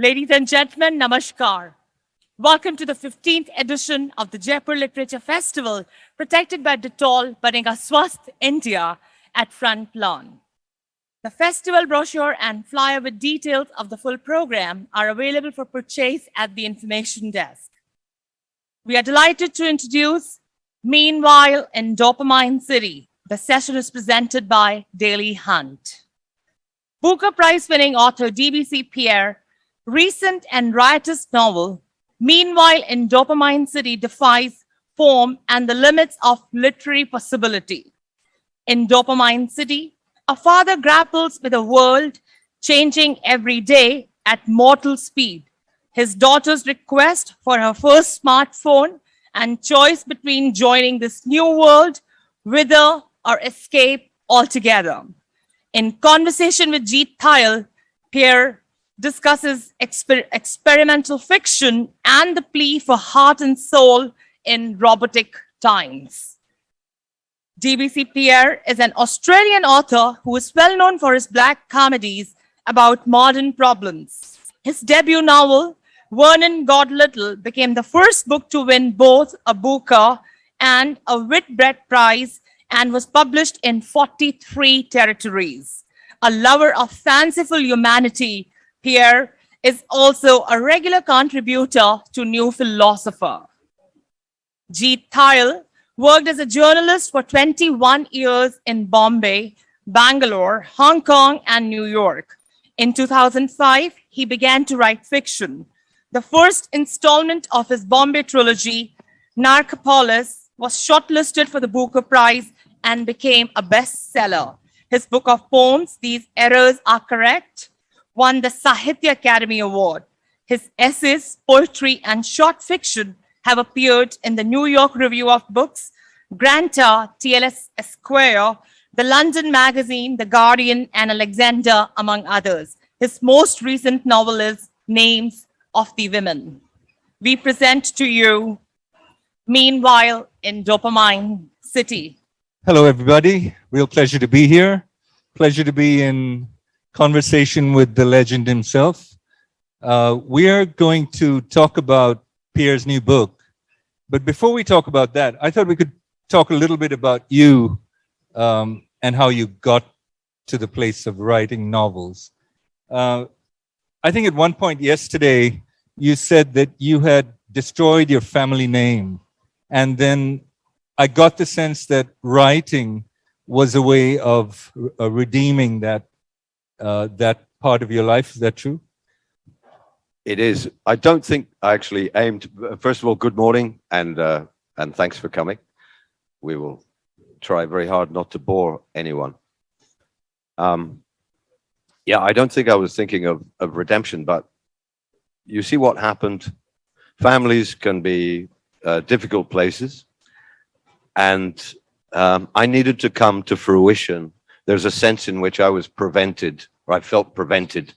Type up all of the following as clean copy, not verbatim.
Ladies and gentlemen, namaskar. Welcome to the 15th edition of the Jaipur Literature Festival, protected by Dettol, Banega Swasth India at Front Lawn. The festival brochure and flyer with details of the full program are available for purchase at the information desk. We are delighted to introduce Meanwhile in Dopamine City. The session is presented by Daily Hunt. Booker Prize-winning author DBC Pierre recent and riotous novel, Meanwhile in Dopamine City, defies form and the limits of literary possibility. In Dopamine City, a father grapples with a world changing every day at mortal speed. His daughter's request for her first smartphone and choice between joining this new world, wither or escape altogether. In Conversation with Jeet Thayil, Pierre discusses experimental fiction and the plea for heart and soul in robotic times. DBC Pierre is an Australian author who is well known for his black comedies about modern problems. His debut novel, Vernon God Little, became the first book to win both a Booker and a Whitbread Prize and was published in 43 territories. A lover of fanciful humanity, Pierre is also a regular contributor to New Philosopher. Jeet Thayil worked as a journalist for 21 years in Bombay, Bangalore, Hong Kong, and New York. In 2005, he began to write fiction. The first installment of his Bombay trilogy, Narcopolis, was shortlisted for the Booker Prize and became a bestseller. His book of poems, These Errors Are Correct, won the Sahitya Academy Award. His essays, poetry, and short fiction have appeared in the New York Review of Books, Granta, TLS Esquire, the London Magazine, The Guardian, and Alexander, among others. His most recent novel is Names of the Women. We present to you Meanwhile in Dopamine City. Hello, everybody. Real pleasure to be here. Pleasure to be in conversation with the legend himself. We are going to talk about Pierre's new book. But before we talk about that, I thought we could talk a little bit about you and how you got to the place of writing novels. I think at one point yesterday, you said that you had destroyed your family name. And then I got the sense that writing was a way of redeeming that part of your life. Is that true? It is. I don't think I actually aimed. First of all, good morning, and thanks for coming. We will try very hard not to bore anyone. Yeah, I don't think I was thinking of redemption, but you see what happened. Families can be difficult places, and I needed to come to fruition. There's a sense in which I was prevented, or I felt prevented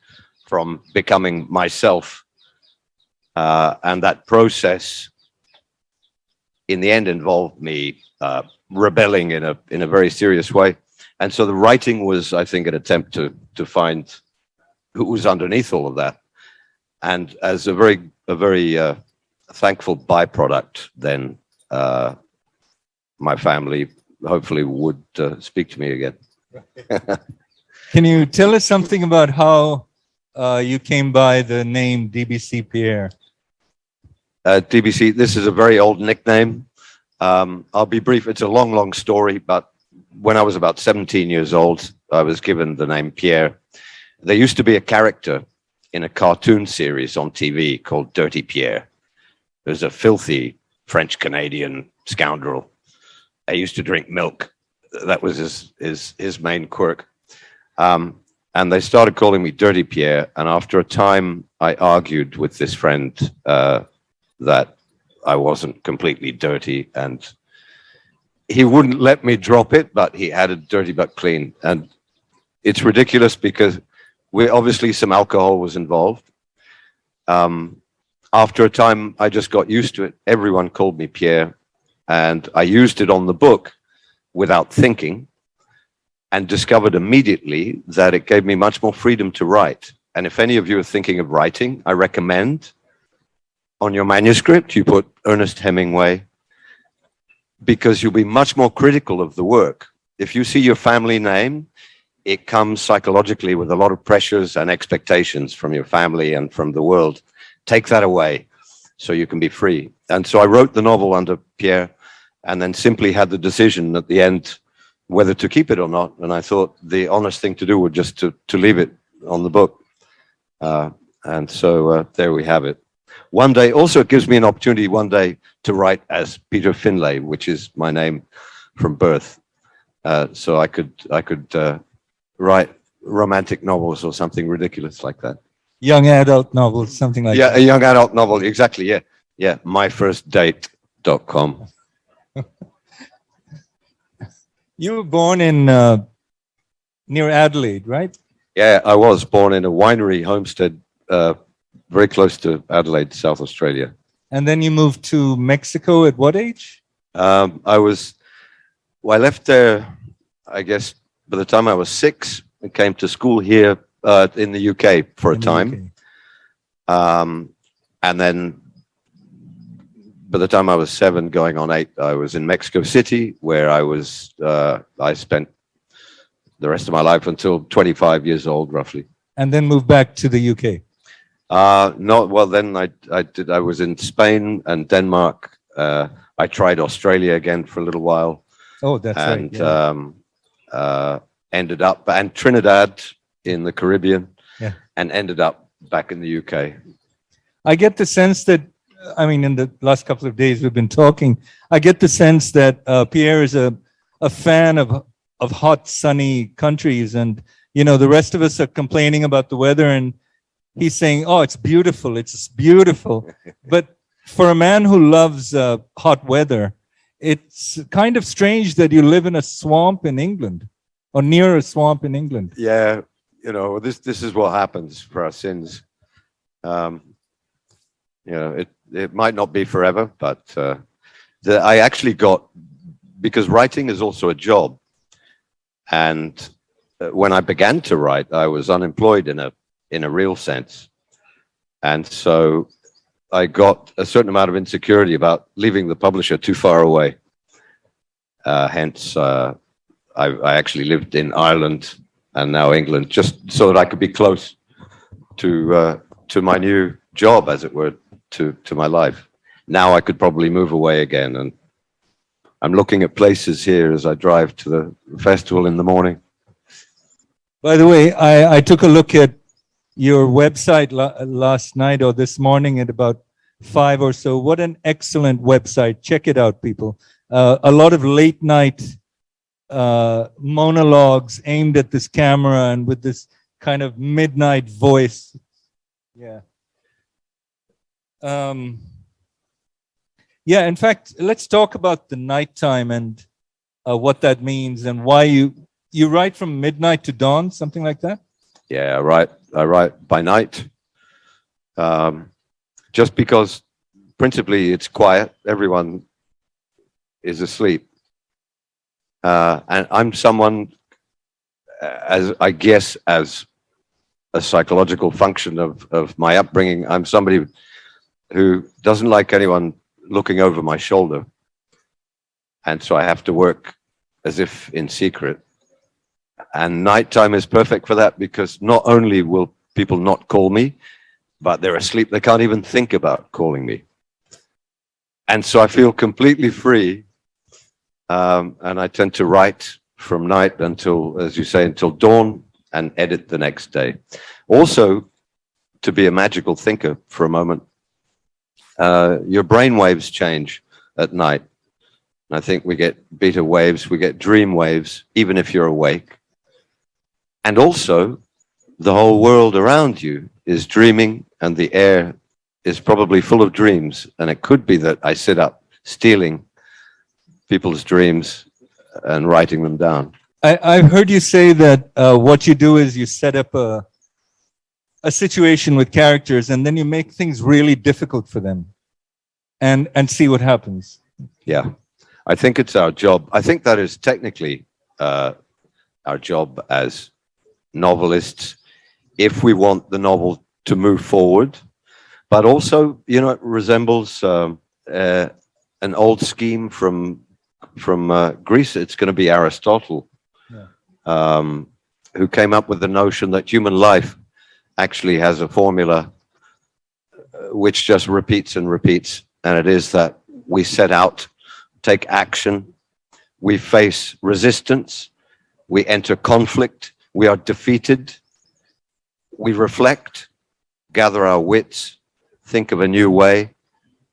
from becoming myself. And that process, in the end, involved me rebelling in a very serious way. And so the writing was, I think, an attempt to find who was underneath all of that. And as a very thankful byproduct, then my family hopefully would speak to me again. Can you tell us something about how you came by the name DBC Pierre? DBC, this is a very old nickname. I'll be brief. It's a long, long story, but when I was about 17 years old, I was given the name Pierre. There used to be a character in a cartoon series on TV called Dirty Pierre. It was a filthy French-Canadian scoundrel. I used to drink milk. That was his main quirk. And they started calling me Dirty Pierre. And after a time, I argued with this friend that I wasn't completely dirty. And he wouldn't let me drop it, but he added dirty but clean. And it's ridiculous because obviously some alcohol was involved. After a time, I just got used to it. Everyone called me Pierre. And I used it on the book without thinking, and discovered immediately that it gave me much more freedom to write. And if any of you are thinking of writing, I recommend on your manuscript you put Ernest Hemingway, because you'll be much more critical of the work. If you see your family name, it comes psychologically with a lot of pressures and expectations from your family and from the world. Take that away so you can be free. And so I wrote the novel under Pierre, and then simply had the decision at the end whether to keep it or not. And I thought the honest thing to do would just to leave it on the book. And so there we have it. One day, also it gives me an opportunity one day to write as Peter Finlay, which is my name from birth. So I could write romantic novels or something ridiculous like that. Young adult novels, something like that. Yeah, a young adult novel, exactly, yeah. Yeah, myfirstdate.com. You were born in near Adelaide, right? Yeah, I was born in a winery homestead very close to Adelaide, South Australia. And then you moved to Mexico at what age? I left there, I guess, by the time I was 6. I came to school here in the UK for a time. And then by the time I was 7, going on 8, I was in Mexico City, where I spent the rest of my life until 25 years old, roughly. And then moved back to the UK. No, well, then I was in Spain and Denmark. I tried Australia again for a little while. Oh, that's and, right. Yeah. Ended up, and Trinidad in the Caribbean, yeah. And ended up back in the UK. I get the sense that, I mean, in the last couple of days we've been talking, I get the sense that Pierre is a fan of hot, sunny countries. And, you know, the rest of us are complaining about the weather, and he's saying, oh, it's beautiful. It's beautiful. But for a man who loves hot weather, it's kind of strange that you live in a swamp in England, or near a swamp in England. Yeah, you know, this is what happens for our sins. You know, it might not be forever, but I actually got, because writing is also a job. And when I began to write, I was unemployed in a real sense. And so I got a certain amount of insecurity about leaving the publisher too far away. Hence, I actually lived in Ireland and now England, just so that I could be close to my new job, as it were, to my life. Now I could probably move away again, and I'm looking at places here as I drive to the festival in the morning. By the way, I took a look at your website last night or this morning at about 5 or so. What an excellent website. Check it out, people. A lot of late night monologues aimed at this camera and with this kind of midnight voice. Yeah. Yeah, in fact, let's talk about the nighttime and what that means and why you write from midnight to dawn, something like that? Yeah, I write by night. Just because principally it's quiet, everyone is asleep. And I'm someone, as I guess, as a psychological function of my upbringing, I'm somebody who doesn't like anyone looking over my shoulder. And so I have to work as if in secret. And nighttime is perfect for that, because not only will people not call me, but they're asleep. They can't even think about calling me. And so I feel completely free. And I tend to write from night until, as you say, until dawn, and edit the next day. Also, to be a magical thinker for a moment, your brain waves change at night. And I think we get beta waves, we get dream waves, even if you're awake. And also, the whole world around you is dreaming, and the air is probably full of dreams. And it could be that I sit up stealing people's dreams and writing them down. I've heard you say that what you do is you set up a situation with characters, and then you make things really difficult for them and see what happens. Yeah, I think it's our job. I think that is technically our job as novelists, if we want the novel to move forward. But also, it resembles an old scheme from Greece. It's going to be Aristotle, who came up with the notion that human life actually has a formula which just repeats and repeats. And it is that we set out, take action, we face resistance, we enter conflict, we are defeated, we reflect, gather our wits, think of a new way,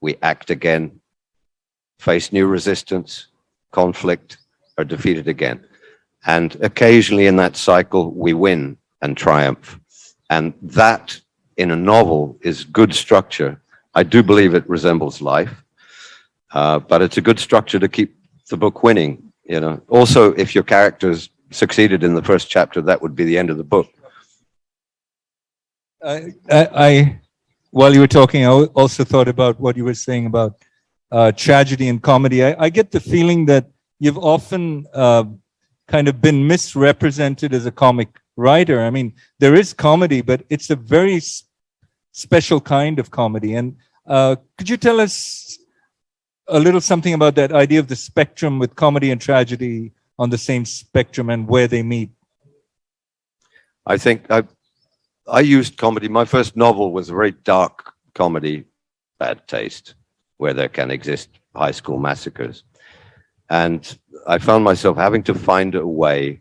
we act again, face new resistance, conflict, are defeated again. And occasionally in that cycle, we win and triumph. And that, in a novel, is good structure. I do believe it resembles life, but it's a good structure to keep the book winning. Also, if your characters succeeded in the first chapter, that would be the end of the book. While you were talking, I also thought about what you were saying about tragedy and comedy. I get the feeling that you've often kind of been misrepresented as a comic writer. I mean, there is comedy, but it's a very special kind of comedy. And could you tell us a little something about that idea of the spectrum with comedy and tragedy on the same spectrum and where they meet? I think I used comedy. My first novel was a very dark comedy, Bad Taste, where there can exist high school massacres. And I found myself having to find a way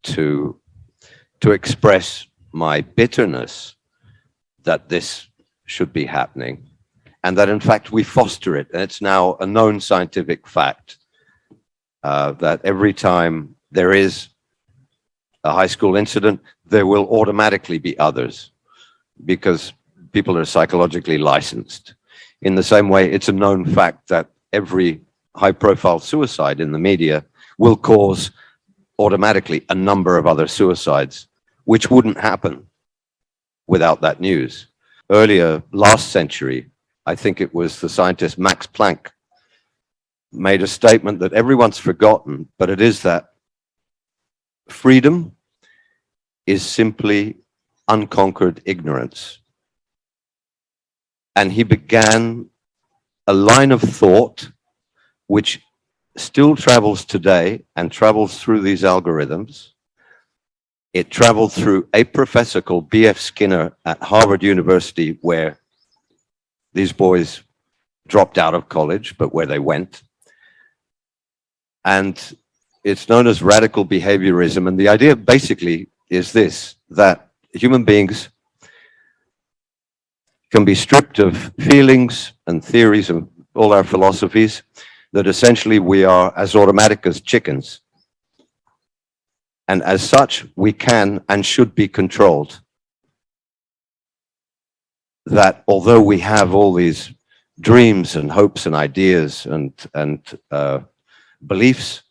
to express my bitterness that this should be happening, and that in fact we foster it. And it's now a known scientific fact that every time there is a high school incident, there will automatically be others, because people are psychologically licensed. In the same way, it's a known fact that every high-profile suicide in the media will cause automatically a number of other suicides, which wouldn't happen without that news. Earlier, last century, I think it was the scientist Max Planck made a statement that everyone's forgotten, but it is that freedom is simply unconquered ignorance. And he began a line of thought which still travels today and travels through these algorithms. It traveled through a professor called B.F. Skinner at Harvard University, where these boys dropped out of college, but where they went. And it's known as radical behaviorism. And the idea basically is this, that human beings can be stripped of feelings and theories and all our philosophies, that essentially we are as automatic as chickens. And as such, we can and should be controlled. That although we have all these dreams and hopes and ideas and beliefs,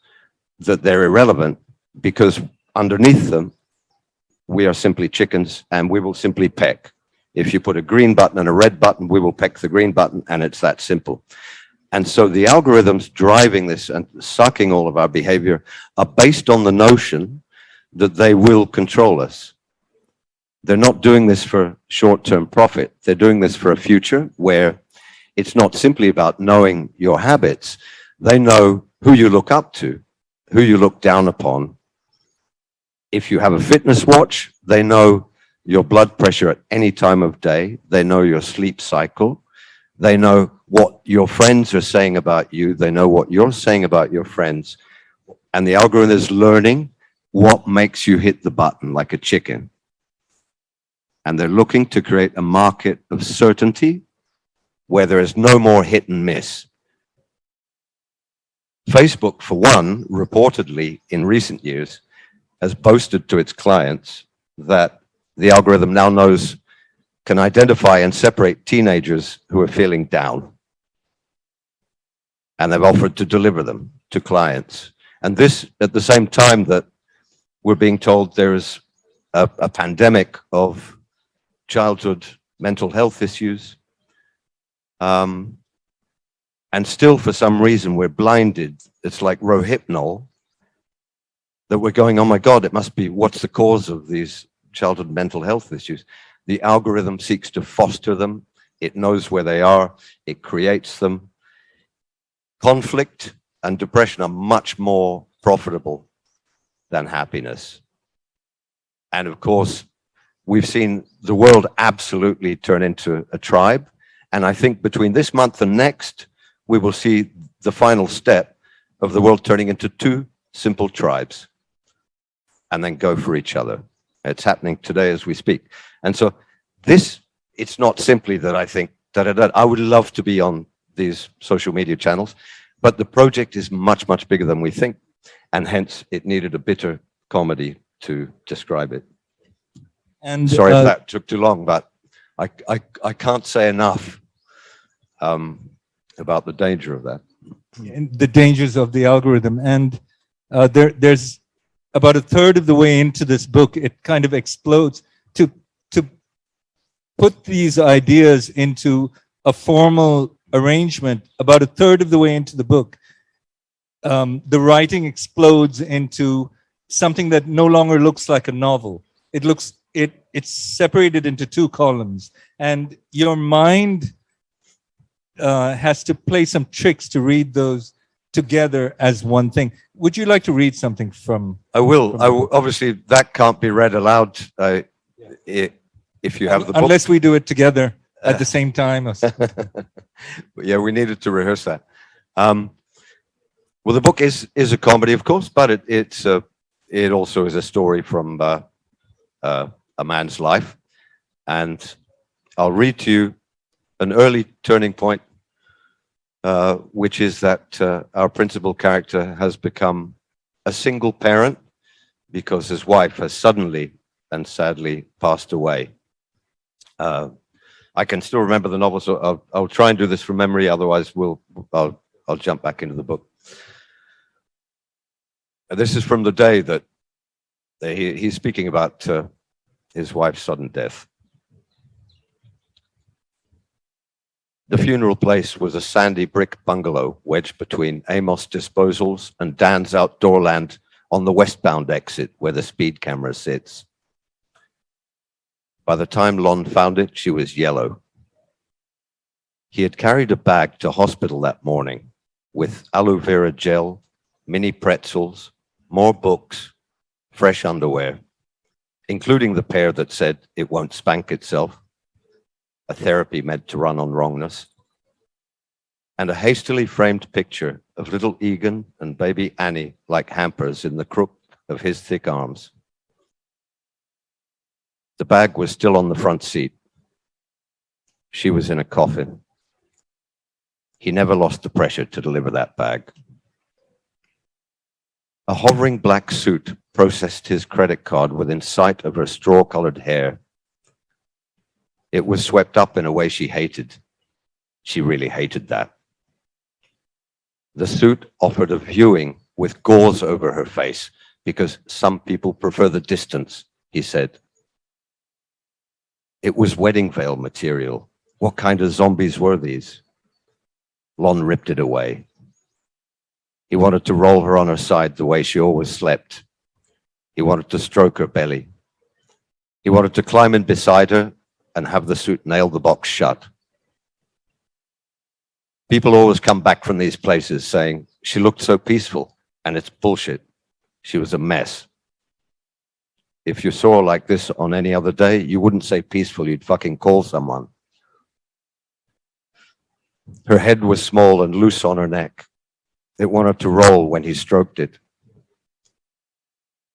that they're irrelevant, because underneath them, we are simply chickens and we will simply peck. If you put a green button and a red button, we will peck the green button, and it's that simple. And so the algorithms driving this and sucking all of our behavior are based on the notion that they will control us. They're not doing this for short-term profit. They're doing this for a future where it's not simply about knowing your habits. They know who you look up to, who you look down upon. If you have a fitness watch, they know your blood pressure at any time of day. They know your sleep cycle. They know what your friends are saying about you. They know what you're saying about your friends. And the algorithm is learning what makes you hit the button like a chicken. And they're looking to create a market of certainty where there is no more hit and miss. Facebook, for one, reportedly in recent years, has boasted to its clients that the algorithm now can identify and separate teenagers who are feeling down. And they've offered to deliver them to clients. And this at the same time that we're being told there is a pandemic of childhood mental health issues. And still, for some reason, we're blinded. It's like Rohypnol, that we're going, oh my God, it must be, what's the cause of these childhood mental health issues. The algorithm seeks to foster them. It knows where they are. It creates them. Conflict and depression are much more profitable than happiness. And of course, we've seen the world absolutely turn into a tribe. And I think between this month and next, we will see the final step of the world turning into two simple tribes and then go for each other. It's happening today as we speak. And so this, it's not simply that I think, I would love to be on these social media channels, but the project is much, much bigger than we think. And hence it needed a bitter comedy to describe it. And sorry if that took too long, but I can't say enough about the danger of that. and the dangers of the algorithm. And there's about a third of the way into this book, it kind of explodes to put these ideas into a formal arrangement. About a third of the way into the book, the writing explodes into something that no longer looks like a novel. It's separated into two columns, and your mind has to play some tricks to read those together as one thing. Would you like to read something from? I will. Obviously, that can't be read aloud if you have the book. Unless we do it together at the same time. Or yeah, we needed to rehearse that. Well, the book is a comedy, of course, but it also is a story from a man's life. And I'll read to you an early turning point, which is that our principal character has become a single parent because his wife has suddenly and sadly passed away. I can still remember the novel, so I'll try and do this from memory. Otherwise, I'll jump back into the book. And this is from the day that he's speaking about his wife's sudden death. The funeral place was a sandy brick bungalow wedged between Amos Disposals and Dan's Outdoor Land on the westbound exit where the speed camera sits. By the time Lon found it, she was yellow. He had carried a bag to hospital that morning with aloe vera gel, mini pretzels, more books, fresh underwear, including the pair that said it won't spank itself, a therapy meant to run on wrongness, and a hastily framed picture of little Egan and baby Annie like hampers in the crook of his thick arms. The bag was still on the front seat. She was in a coffin. He never lost the pressure to deliver that bag. A hovering black suit processed his credit card within sight of her straw-colored hair. It was swept up in a way she hated. She really hated that. The suit offered a viewing with gauze over her face because some people prefer the distance, he said. It was wedding veil material. What kind of zombies were these? Lon ripped it away. He wanted to roll her on her side the way she always slept. He wanted to stroke her belly. He wanted to climb in beside her and have the suit nail the box shut. People always come back from these places saying, she looked so peaceful, and it's bullshit. She was a mess. If you saw her like this on any other day, you wouldn't say peaceful, you'd fucking call someone. Her head was small and loose on her neck. It wanted to roll when he stroked it.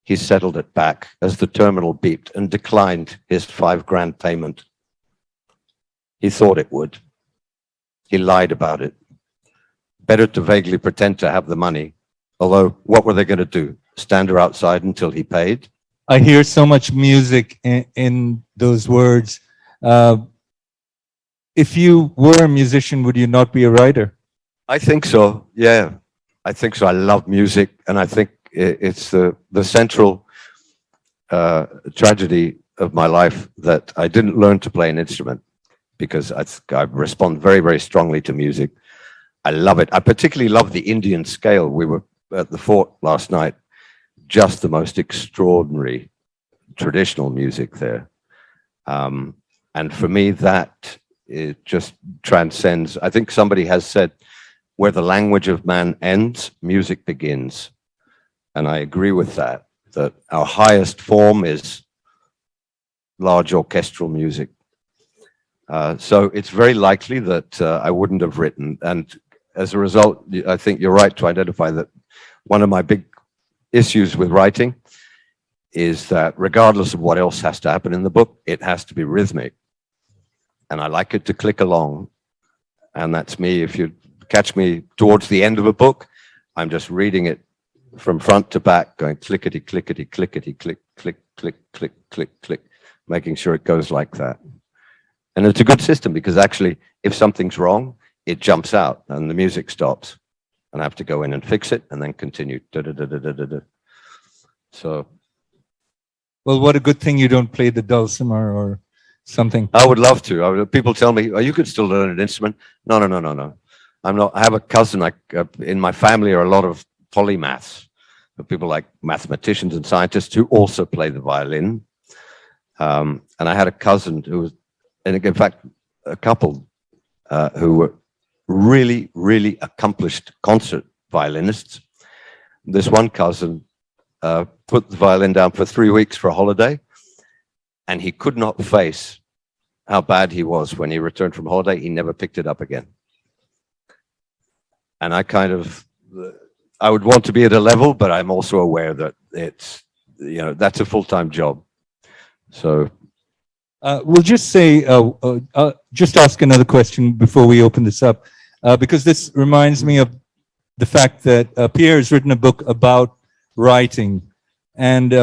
He settled it back as the terminal beeped and declined his $5,000 payment. He thought it would. He lied about it. Better to vaguely pretend to have the money. Although, what were they going to do? Stand her outside until he paid? I hear so much music in those words. If you were a musician, would you not be a writer? I think so, yeah. I think so. I love music, and I think it's the central tragedy of my life that I didn't learn to play an instrument because I respond very, very strongly to music. I love it. I particularly love the Indian scale. We were at the fort last night, just the most extraordinary traditional music there. And for me, that it just transcends. I think somebody has said, where the language of man ends, music begins. And I agree with that, that our highest form is large orchestral music. So it's very likely that I wouldn't have written. And as a result, I think you're right to identify that one of my big issues with writing is that regardless of what else has to happen in the book, it has to be rhythmic. And I like it to click along. And that's me. If you catch me towards the end of a book, I'm just reading it from front to back, going clickety, clickety, clickety, click, click, click, click, click, click, making sure it goes like that. And it's a good system because actually, if something's wrong, it jumps out and the music stops. And I have to go in and fix it and then continue. Da, da, da, da, da, da, da. So. Well, what a good thing you don't play the dulcimer or something. I would love to. People tell me, oh, you could still learn an instrument. No, no, no, no, no. I'm not. I have a cousin. In my family are a lot of polymaths, people like mathematicians and scientists who also play the violin. And I had a cousin who was, and in fact, a couple who were really, really accomplished concert violinists. This one cousin put the violin down for 3 weeks for a holiday, and he could not face how bad he was when he returned from holiday. He never picked it up again. And I would want to be at a level, but I'm also aware that it's, that's a full-time job. So we'll just say, just ask another question before we open this up, because this reminds me of the fact that Pierre has written a book about writing. And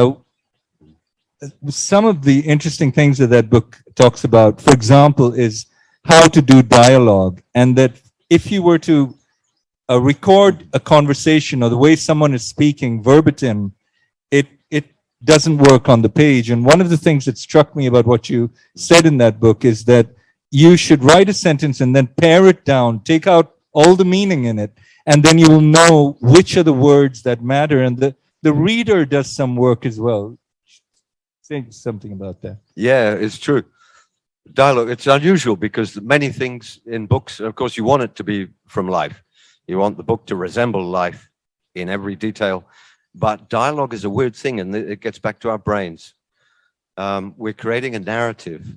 some of the interesting things that that book talks about, for example, is how to do dialogue. And that if you were to record a conversation or the way someone is speaking verbatim, it doesn't work on the page. And one of the things that struck me about what you said in that book is that you should write a sentence and then pare it down, take out all the meaning in it, and then you will know which are the words that matter. And the reader does some work as well. Say something about that. Yeah, it's true. Dialogue, it's unusual because many things in books, of course, you want it to be from life. You want the book to resemble life in every detail. But dialogue is a weird thing, and it gets back to our brains. We're creating a narrative.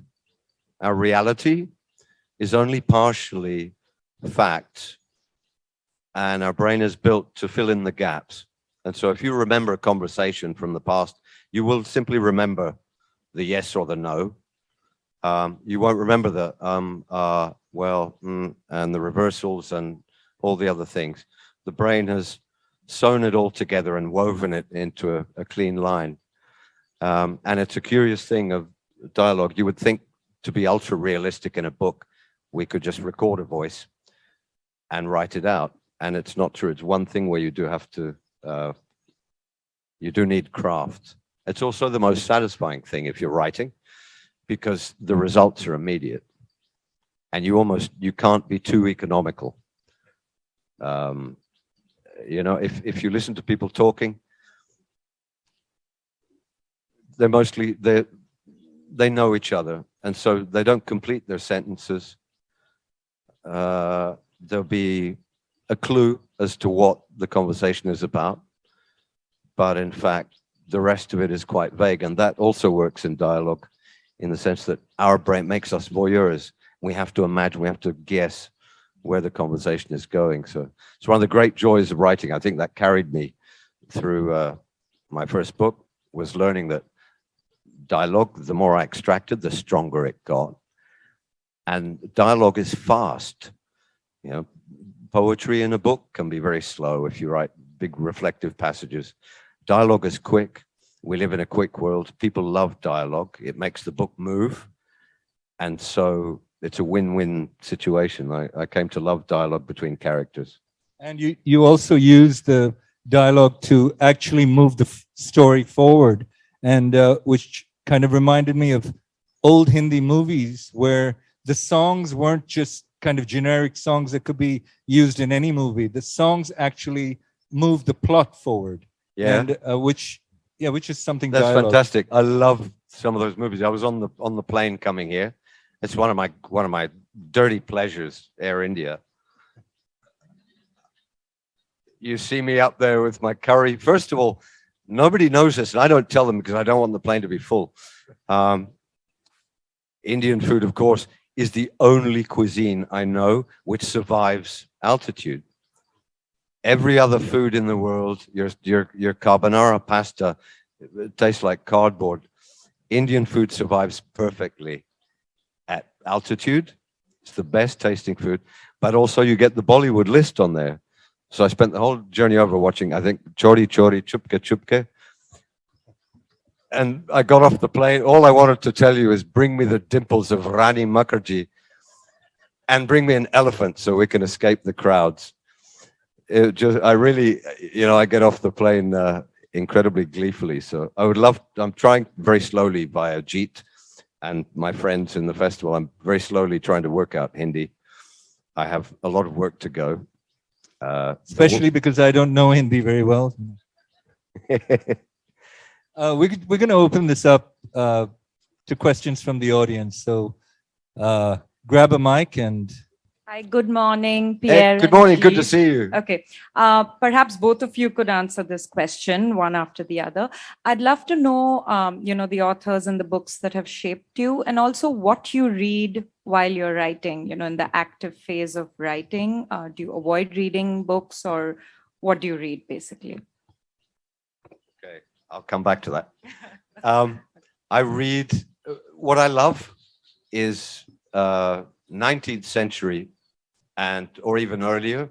Our reality is only partially fact, and our brain is built to fill in the gaps. And so if you remember a conversation from the past, you will simply remember the yes or the no. You won't remember the and the reversals and all the other things. The brain has sewn it all together and woven it into a clean line. And it's a curious thing of dialogue. You would think to be ultra realistic in a book, we could just record a voice and write it out. And it's not true. It's one thing where you do have to, you do need craft. It's also the most satisfying thing if you're writing, because the results are immediate. And you can't be too economical. If you listen to people talking, they know each other, and so they don't complete their sentences. There'll be a clue as to what the conversation is about, but in fact, the rest of it is quite vague, and that also works in dialogue in the sense that our brain makes us voyeurs. We have to imagine, we have to guess where the conversation is going. So it's one of the great joys of writing. I think that carried me through my first book, was learning that dialogue, the more I extracted, the stronger it got. And dialogue is fast. Poetry in a book can be very slow if you write big reflective passages. Dialogue is quick. We live in a quick world. People love dialogue. It makes the book move. And so it's a win-win situation. I came to love dialogue between characters. And you also use the dialogue to actually move the story forward, and which kind of reminded me of old Hindi movies where the songs weren't just kind of generic songs that could be used in any movie. The songs actually move the plot forward. Yeah. And which Yeah, which is something That's dialogue. fantastic. I love some of those movies. I was on the plane coming here. It's one of my dirty pleasures, Air India. You see me up there with my curry. First of all, nobody knows this, and I don't tell them because I don't want the plane to be full. Indian food, of course, is the only cuisine I know which survives altitude. Every other food in the world, your carbonara pasta, it tastes like cardboard. Indian food survives perfectly at altitude. It's the best tasting food, but also you get the Bollywood list on there. So I spent the whole journey over watching, I think, Chori Chori, Chupke Chupke. And I got off the plane. All I wanted to tell you is bring me the dimples of Rani Mukherjee and bring me an elephant so we can escape the crowds. I really, I get off the plane incredibly gleefully. So I'm trying very slowly via Jeet and my friends in the festival. I'm very slowly trying to work out Hindi. I have a lot of work to go. Especially because I don't know Hindi very well. We're going to open this up to questions from the audience. So grab a mic and... Hi, good morning, Pierre. Hey, good morning. and Good to Jeet. see you. Okay. Perhaps both of you could answer this question one after the other. I'd love to know, the authors and the books that have shaped you, and also what you read while you're writing, in the active phase of writing. Do you avoid reading books, or what do you read, basically? Okay, I'll come back to that. I read, what I love is 19th century or even earlier.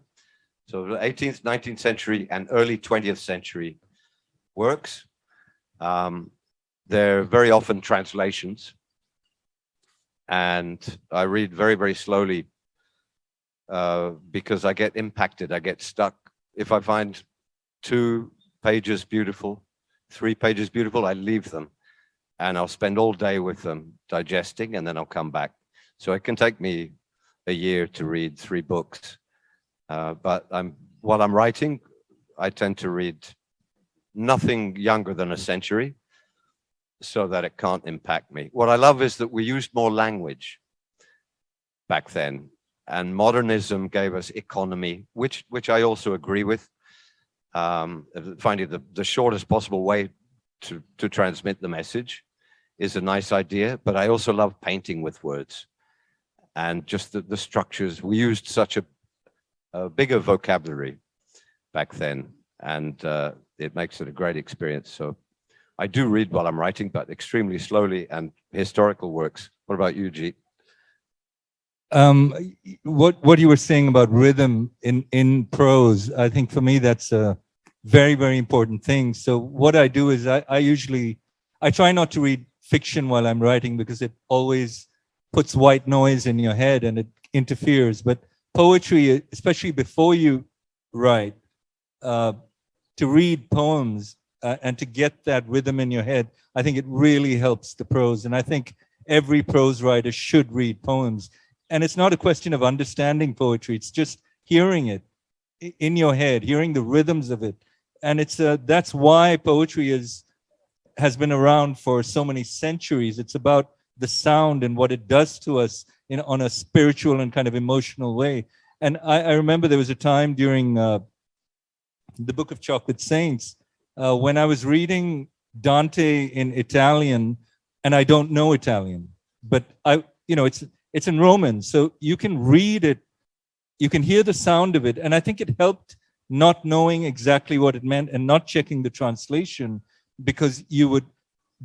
So the 18th, 19th century and early 20th century works. They're very often translations. And I read very, very slowly because I get impacted, I get stuck. If I find 2 pages beautiful, 3 pages beautiful, I leave them. And I'll spend all day with them digesting, and then I'll come back. So it can take me a year to read 3 books. But while I'm writing, I tend to read nothing younger than a century so that it can't impact me. What I love is that we used more language back then, and modernism gave us economy, which I also agree with. Finding the shortest possible way to transmit the message is a nice idea, but I also love painting with words. And just the structures, we used such a bigger vocabulary back then, and it makes it a great experience. So I do read while I'm writing, but extremely slowly, and historical works. What about you, Jeet? What you were saying about rhythm in prose, I think for me that's a very, very important thing. So what I do is I try not to read fiction while I'm writing, because it always puts white noise in your head and it interferes. But poetry, especially before you write, to read poems and to get that rhythm in your head, I think it really helps the prose. And I think every prose writer should read poems. And it's not a question of understanding poetry. It's just hearing it in your head, hearing the rhythms of it. And that's why poetry has been around for so many centuries. It's about the sound and what it does to us on a spiritual and kind of emotional way. And I remember there was a time during the Book of Chocolate Saints when I was reading Dante in Italian, and I don't know Italian, but it's in Roman, so you can read it, you can hear the sound of it, and I think it helped not knowing exactly what it meant and not checking the translation, because you would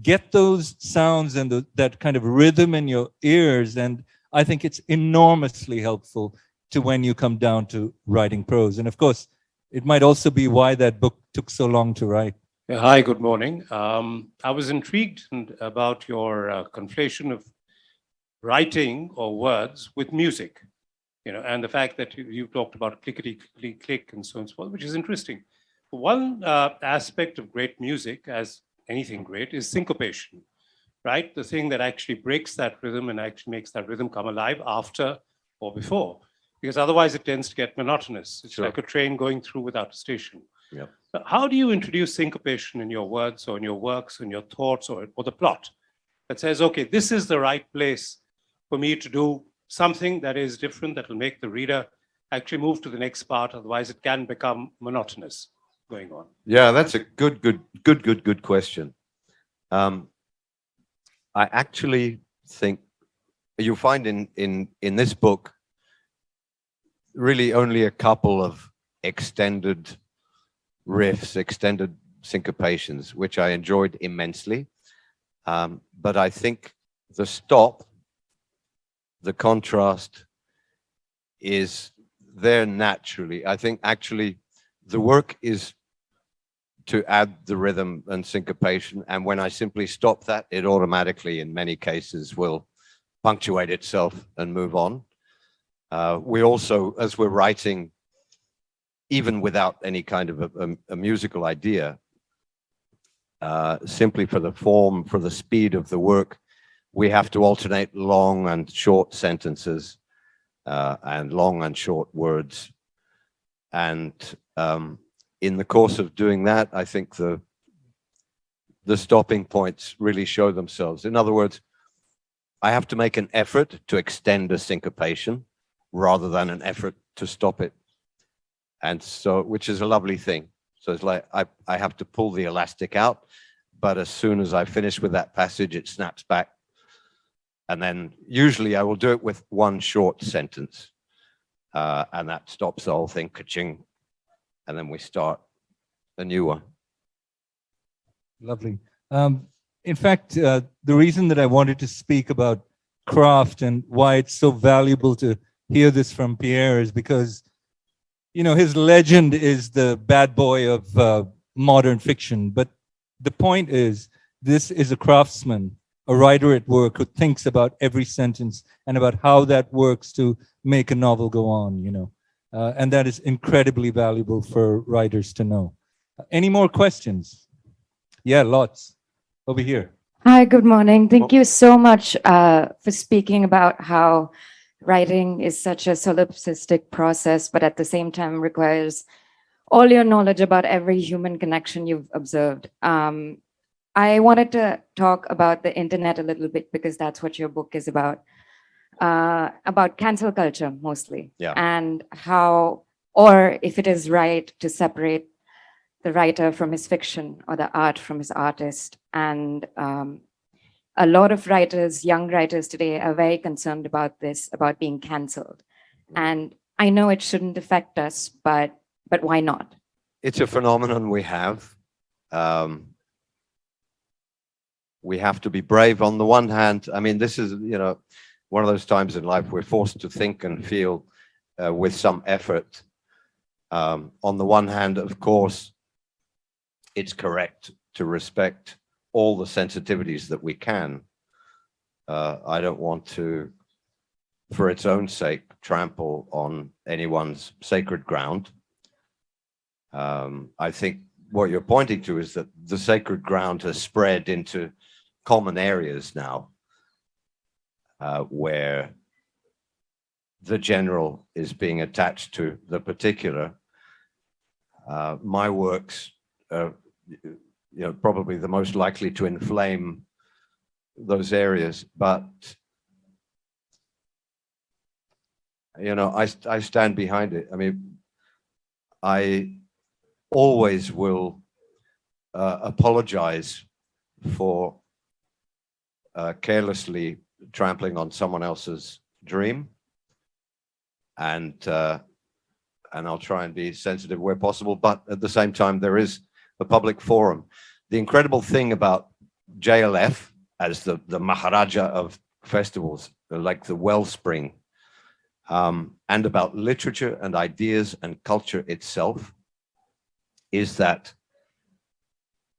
get those sounds and that kind of rhythm in your ears, and I think it's enormously helpful to when you come down to writing prose. And of course, it might also be why that book took so long to write. Yeah, hi, good morning. I was intrigued about your conflation of writing or words with music, and the fact that you talked about clickety click and so on and so forth, which is interesting. One aspect of great music, as anything great, is syncopation, right? The thing that actually breaks that rhythm and actually makes that rhythm come alive after or before, because otherwise it tends to get monotonous. It's Sure. like a train going through without a station. Yep. How do you introduce syncopation in your words or in your works, in your thoughts or the plot that says, okay, this is the right place for me to do something that is different, that will make the reader actually move to the next part. Otherwise, it can become monotonous going on. Yeah, that's a good question. I actually think you find in this book really only a couple of extended riffs, extended syncopations, which I enjoyed immensely. But I think the stop, the contrast is there naturally. I think actually the work is to add the rhythm and syncopation. And when I simply stop that, it automatically, in many cases, will punctuate itself and move on. We also, as we're writing, even without any kind of a musical idea, simply for the form, for the speed of the work, we have to alternate long and short sentences and long and short words. And in the course of doing that, I think the stopping points really show themselves. In other words, I have to make an effort to extend a syncopation rather than an effort to stop it. And so, which is a lovely thing. So it's like I have to pull the elastic out, but as soon as I finish with that passage, it snaps back. And then usually I will do it with one short sentence. And that stops the whole thing, ka-ching. And then we start a new one. Lovely. In fact, the reason that I wanted to speak about craft and why it's so valuable to hear this from Pierre is because, you know, his legend is the bad boy of modern fiction. But the point is, this is a craftsman, a writer at work who thinks about every sentence and about how that works to make a novel go on, you know. And that is incredibly valuable for writers to know. Any more questions? Yeah, lots. Over here. Hi, good morning. Thank you so much for speaking about how writing is such a solipsistic process, but at the same time requires all your knowledge about every human connection you've observed. I wanted to talk about the internet a little bit because that's what your book is about cancel culture mostly. Yeah. And how, or if it is right to separate the writer from his fiction or the art from his artist. And a lot of writers, young writers today are very concerned about this, about being canceled. And I know it shouldn't affect us, but why not? It's a phenomenon we have. We have to be brave on the one hand. I mean, this is, you know, one of those times in life we're forced to think and feel with some effort. On the one hand, of course, it's correct to respect all the sensitivities that we can. I don't want to, for its own sake, trample on anyone's sacred ground. I think what you're pointing to is that the sacred ground has spread into common areas now, where the general is being attached to the particular. My works are, you know, probably the most likely to inflame those areas, but you know, I stand behind it. I mean, I always will apologize for carelessly trampling on someone else's dream, and I'll try and be sensitive where possible, but at the same time there is a public forum. The incredible thing about JLF as the Maharaja of festivals, like the wellspring, and about literature and ideas and culture itself, is that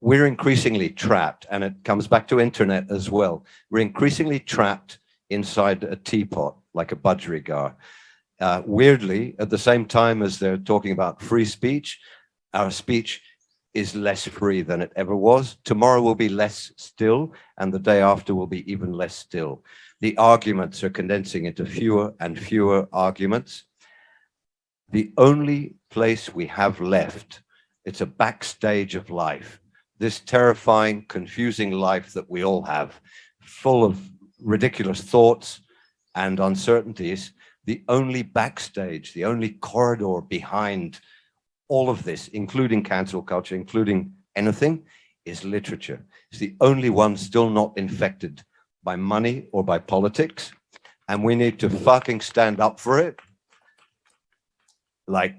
we're increasingly trapped, and it comes back to internet as well. We're increasingly trapped inside a teapot, like a budgerigar. Weirdly, at the same time as they're talking about free speech, our speech is less free than it ever was. Tomorrow will be less still, and the day after will be even less still. The arguments are condensing into fewer and fewer arguments. The only place we have left It's a backstage of life. This terrifying, confusing life that we all have, full of ridiculous thoughts and uncertainties. The only backstage, the only corridor behind all of this, including cancel culture, including anything, is literature. It's the only one still not infected by money or by politics. And we need to fucking stand up for it. Like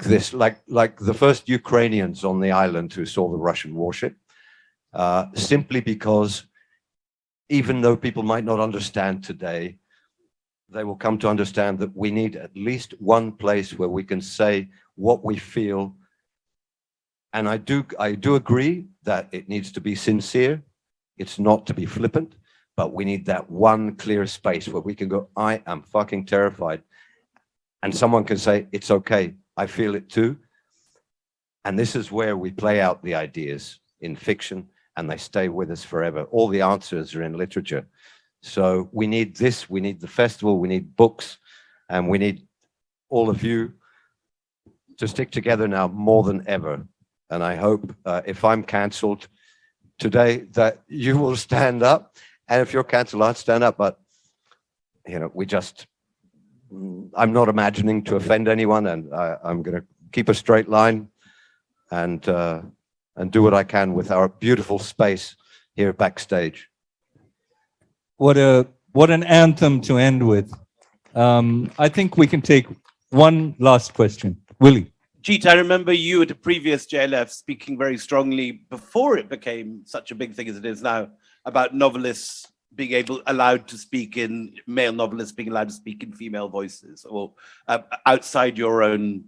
the first Ukrainians on the island who saw the Russian warship, simply because even though people might not understand today, they will come to understand that we need at least one place where we can say what we feel. And I do agree that it needs to be sincere. It's not to be flippant, but we need that one clear space where we can go, I am fucking terrified. And someone can say, it's okay, I feel it too. And this is where we play out the ideas in fiction and they stay with us forever. All the answers are in literature. So we need this, we need the festival, we need books, and we need all of you to stick together now more than ever. And I hope if I'm cancelled today that you will stand up. And if you're cancelled, I'll stand up. But, you know, I'm not imagining to offend anyone, and I'm going to keep a straight line and do what I can with our beautiful space here backstage. What an anthem to end with. I think we can take one last question. Willie. Jeet, I remember you at a previous JLF speaking very strongly before it became such a big thing as it is now about novelists being allowed to speak in, male novelists being allowed to speak in female voices, or outside your own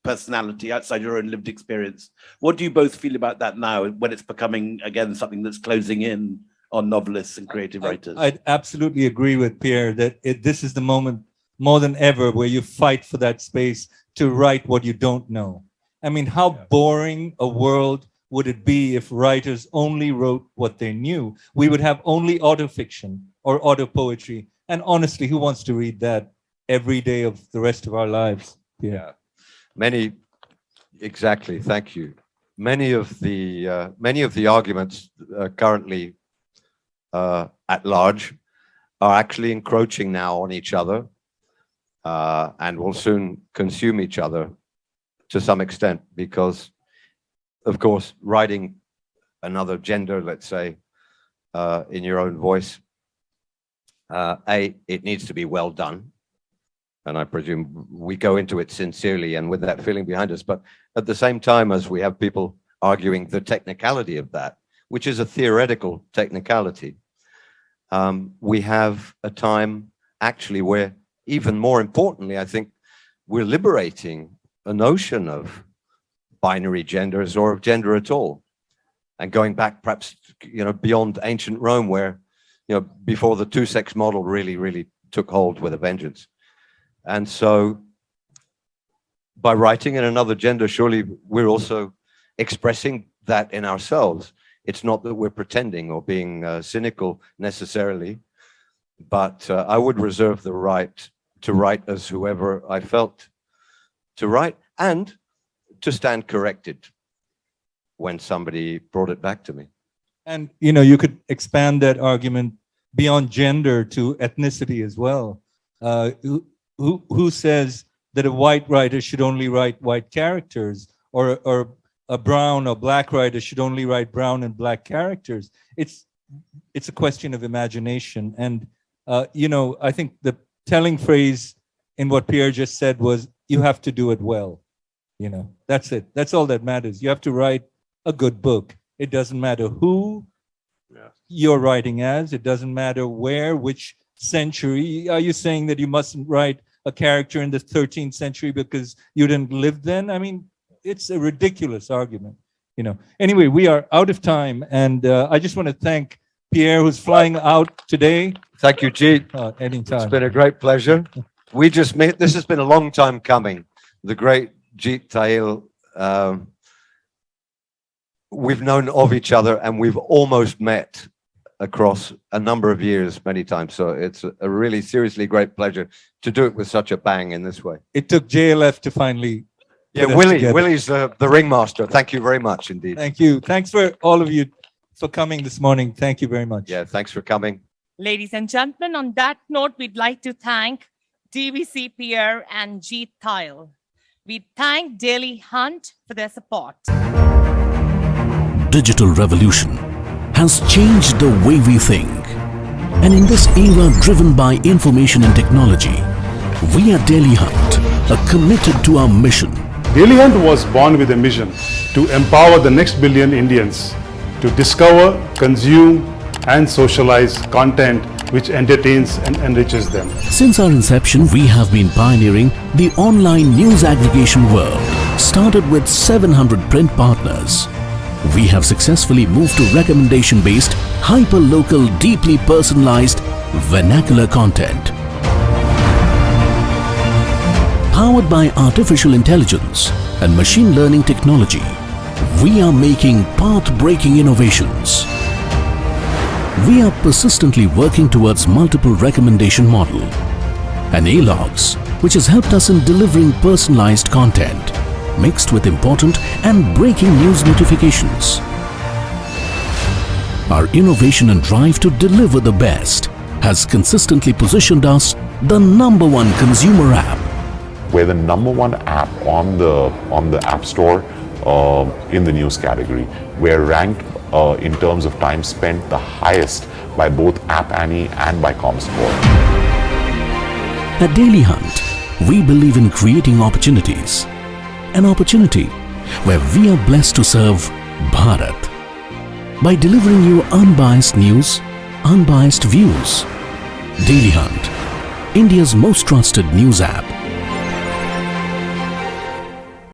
personality, outside your own lived experience. What do you both feel about that now when it's becoming, again, something that's closing in on novelists and creative writers? I'd absolutely agree with Pierre that this is the moment more than ever where you fight for that space to write what you don't know. I mean, how boring a world would it be if writers only wrote what they knew? We would have only autofiction or autopoetry. And honestly, who wants to read that every day of the rest of our lives? Yeah. Exactly. Thank you. Many of the arguments currently at large are actually encroaching now on each other and will soon consume each other to some extent, because, of course, writing another gender, let's say, in your own voice, it needs to be well done. And I presume we go into it sincerely and with that feeling behind us. But at the same time, as we have people arguing the technicality of that, which is a theoretical technicality, we have a time actually where, even more importantly, I think we're liberating a notion of binary genders or of gender at all, and going back perhaps, beyond ancient Rome, where, before the two-sex model really took hold with a vengeance. And so by writing in another gender, surely we're also expressing that in ourselves. It's not that we're pretending or being cynical necessarily, but I would reserve the right to write as whoever I felt to write, and to stand corrected when somebody brought it back to me. And, you could expand that argument beyond gender to ethnicity as well. Who says that a white writer should only write white characters, or a brown or black writer should only write brown and black characters? It's a question of imagination. And, I think the telling phrase in what Pierre just said was, you have to do it well. That's it. That's all that matters. You have to write a good book. It doesn't matter who you're writing as. It doesn't matter where, which century. Are you saying that you mustn't write a character in the 13th century because you didn't live then? I mean, it's a ridiculous argument. Anyway, we are out of time, and I just want to thank Pierre, who's flying out today. Thank you, Jeet. Anytime. It's been a great pleasure. We just met. This has been a long time coming. The great Jeet Thayil. We've known of each other, and we've almost met across a number of years many times. So it's a really seriously great pleasure to do it with such a bang in this way. It took JLF to finally Yeah, put us together. Willie's the ringmaster. Thank you very much indeed. Thank you. Thanks for all of you for coming this morning. Thank you very much. Yeah, thanks for coming. Ladies and gentlemen, on that note, we'd like to thank DBC Pierre and Jeet Thayil. We thank Daily Hunt for their support. Digital revolution has changed the way we think. And in this era driven by information and technology, we at Daily Hunt are committed to our mission. Daily Hunt was born with a mission to empower the next billion Indians to discover, consume, and socialize content which entertains and enriches them. Since our inception, we have been pioneering the online news aggregation world. Started with 700 print partners, we have successfully moved to recommendation-based, hyper-local, deeply personalized, vernacular content. Powered by artificial intelligence and machine learning technology, we are making path-breaking innovations. We are persistently working towards multiple recommendation model and A-logs, which has helped us in delivering personalized content mixed with important and breaking news notifications. Our innovation and drive to deliver the best has consistently positioned us the #1 consumer app. We're the #1 app on the App Store in the news category. We're ranked in terms of time spent the highest by both App Annie and by ComScore. At Daily Hunt, we believe in creating opportunities. An opportunity where we are blessed to serve Bharat by delivering you unbiased news, unbiased views. Daily Hunt, India's most trusted news app.